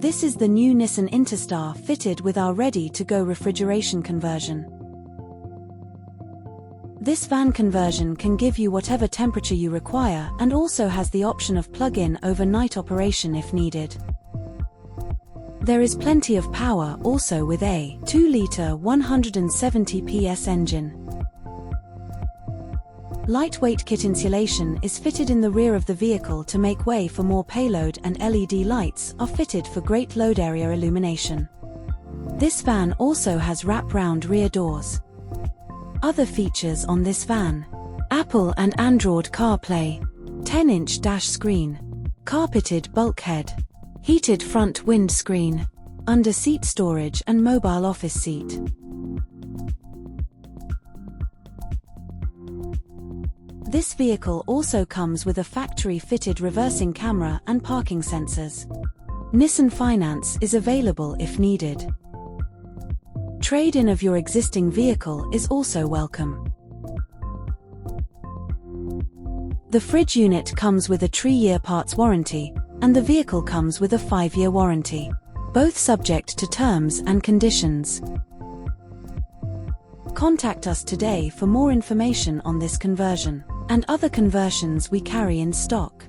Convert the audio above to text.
This is the new Nissan Interstar fitted with our ready-to-go refrigeration conversion. This van conversion can give you whatever temperature you require and also has the option of plug-in overnight operation if needed. There is plenty of power also with a 2-litre 170 PS engine. Lightweight kit insulation is fitted in the rear of the vehicle to make way for more payload, and LED lights are fitted for great load area illumination. This van also has wrap-round rear doors. Other features on this van: Apple and Android CarPlay, 10-inch dash screen, carpeted bulkhead, heated front windscreen, under-seat storage and mobile office seat. This vehicle also comes with a factory-fitted reversing camera and parking sensors. Nissan Finance is available if needed. Trade-in of your existing vehicle is also welcome. The fridge unit comes with a 3-year parts warranty, and the vehicle comes with a 5-year warranty, both subject to terms and conditions. Contact us today for more information on this conversion and other conversions we carry in stock.